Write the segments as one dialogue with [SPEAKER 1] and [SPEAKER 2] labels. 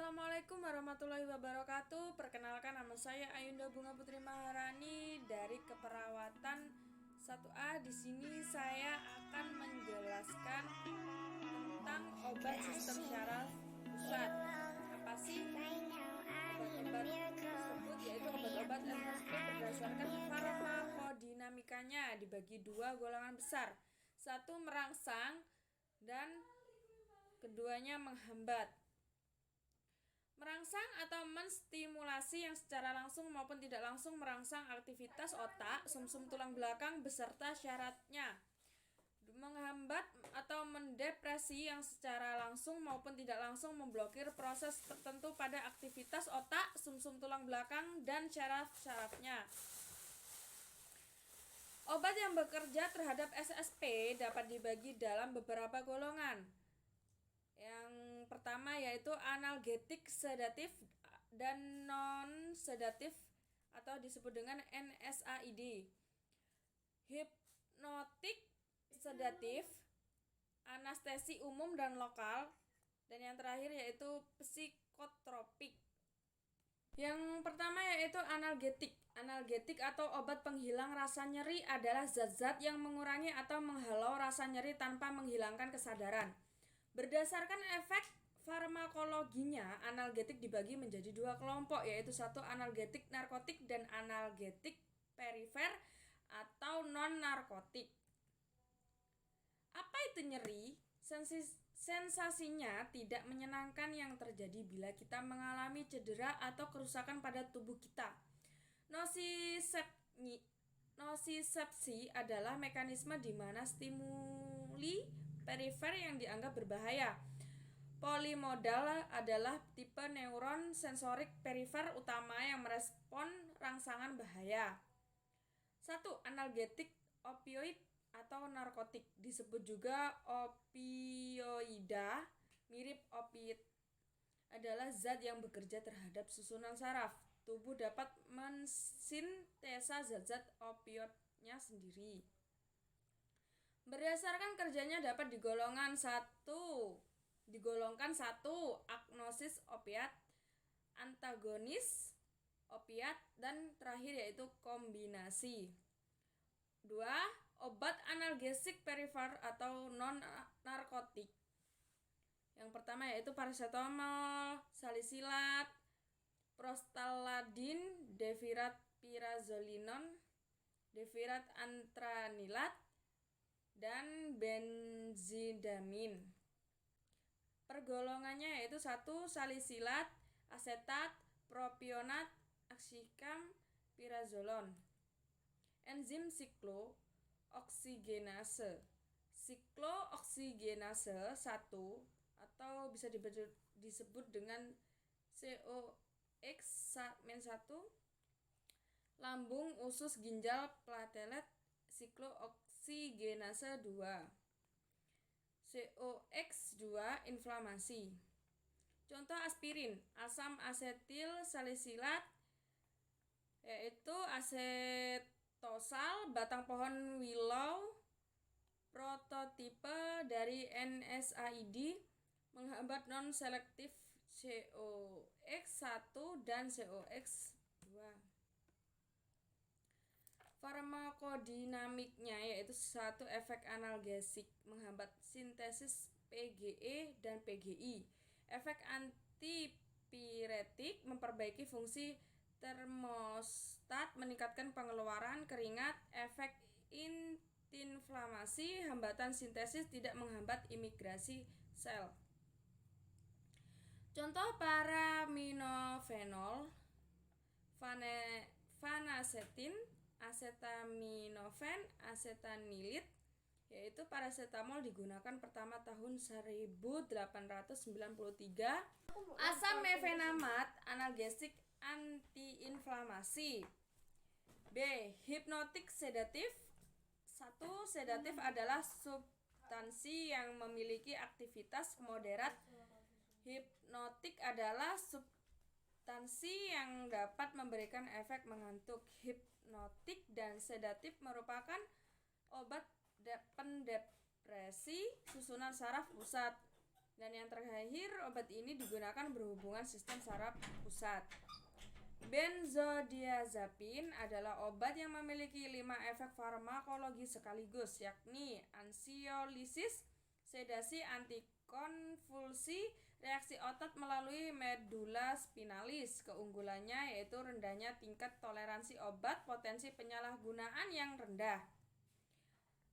[SPEAKER 1] Assalamualaikum warahmatullahi wabarakatuh. Perkenalkan, nama saya Ayunda Bunga Putri Maharani dari Keperawatan 1A. Di sini saya akan menjelaskan tentang obat sistem syaraf pusat. Apa sih obat-obat tersebut? Yaitu obat-obat tersebut berdasarkan farmakodinamikanya dibagi dua golongan besar. Satu merangsang dan keduanya menghambat. Merangsang atau menstimulasi yang secara langsung maupun tidak langsung merangsang aktivitas otak, sumsum tulang belakang beserta syaratnya. Menghambat atau mendepresi yang secara langsung maupun tidak langsung memblokir proses tertentu pada aktivitas otak, sumsum tulang belakang, dan syaraf-syarafnya. Obat yang bekerja terhadap SSP dapat dibagi dalam beberapa golongan. Yang pertama yaitu analgetik sedatif dan non-sedatif atau disebut dengan NSAID. Hipnotik sedatif, anestesi umum dan lokal, dan yang terakhir yaitu psikotropik. Yang pertama yaitu analgetik. Analgetik atau obat penghilang rasa nyeri adalah zat-zat yang mengurangi atau menghalau rasa nyeri tanpa menghilangkan kesadaran. Berdasarkan efek farmakologinya, analgetik dibagi menjadi dua kelompok, yaitu satu analgetik narkotik dan analgetik perifer atau non-narkotik. Apa itu nyeri? Sensasinya tidak menyenangkan yang terjadi bila kita mengalami cedera atau kerusakan pada tubuh kita. Nosisepsi adalah mekanisme di mana stimuli perifer yang dianggap berbahaya. Polimodal adalah tipe neuron sensorik perifer utama yang merespon rangsangan bahaya. 1. Analgetik opioid atau narkotik, disebut juga opioida, mirip opioid, adalah zat yang bekerja terhadap susunan saraf. Tubuh dapat mensintesa zat-zat opioidnya sendiri. Berdasarkan kerjanya dapat digolongkan satu agnosis opiat, antagonis opiat, dan terakhir yaitu kombinasi. 2. Obat analgesik perifer atau non narkotik. Yang pertama yaitu paracetamol, salisilat, prostaladin, devirat pirazolinon, devirat antranilat, dan benzidamin. Pergolongannya yaitu 1. Salisilat, asetat, propionat, aksikam, pirazolon. Enzim siklooksigenase. Siklooksigenase 1 atau bisa disebut dengan COX-1, lambung, usus, ginjal, platelet, siklooksigenase 2. COX-2 inflamasi. Contoh aspirin, asam asetil salisilat, yaitu asetosal, batang pohon willow, prototipe dari NSAID, menghambat non-selektif COX-1 dan COX-2. Farmakodinamiknya yaitu 1. Efek analgesik, menghambat sintesis PGE dan PGI. Efek antipiretik, memperbaiki fungsi termostat, meningkatkan pengeluaran keringat. Efek antiinflamasi, hambatan sintesis, tidak menghambat imigrasi sel. Contoh paraminofenol, vanacetin, acetaminophen, acetanilit, yaitu paracetamol digunakan pertama tahun 1893. Asam mefenamat, analgesik antiinflamasi. B. Hipnotik sedatif. 1. Sedatif adalah substansi yang memiliki aktivitas moderat. Hipnotik adalah substansi yang dapat memberikan efek mengantuk. Hipnotik dan sedatif merupakan obat pendepresi susunan saraf pusat. Dan yang terakhir, obat ini digunakan berhubungan sistem saraf pusat. Benzodiazepin adalah obat yang memiliki 5 efek farmakologi sekaligus, yakni ansiolisis, sedasi, antikonvulsi, reaksi otot melalui medula spinalis. Keunggulannya yaitu rendahnya tingkat toleransi obat, potensi penyalahgunaan yang rendah.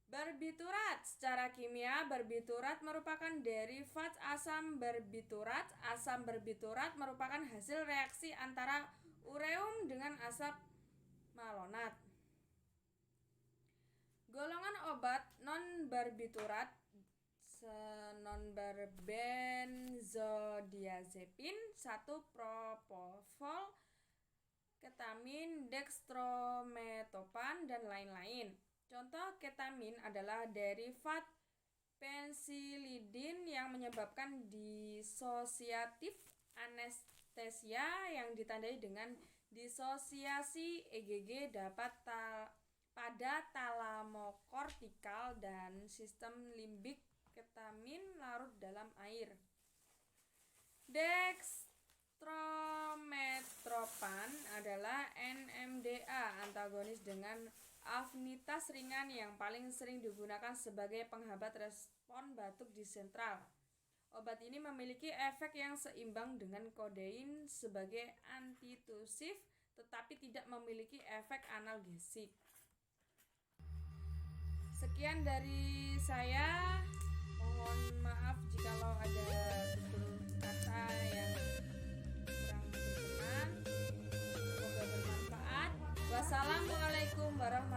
[SPEAKER 1] Barbiturat. Secara kimia, barbiturat merupakan derivat asam barbiturat. Asam barbiturat merupakan hasil reaksi antara ureum dengan asam malonat. Golongan obat non-barbiturat non-benzodiazepin 1 propofol, ketamin, dextromethorphan, dan lain-lain. Contoh ketamin adalah derivat pensilidin yang menyebabkan disosiatif anestesia yang ditandai dengan disosiasi EGG dapat pada talamokortikal dan sistem limbik. Ketamin larut dalam air. Dextromethorphan adalah NMDA antagonis dengan afinitas ringan yang paling sering digunakan sebagai penghambat respon batuk di sentral. Obat ini memiliki efek yang seimbang dengan kodein sebagai antitusif, tetapi tidak memiliki efek analgesik. Sekian dari saya. Mohon maaf jikalau ada tutur kata yang kurang berkenan. Semoga bermanfaat. Wassalamualaikum warahmatullahi wabarakatuh.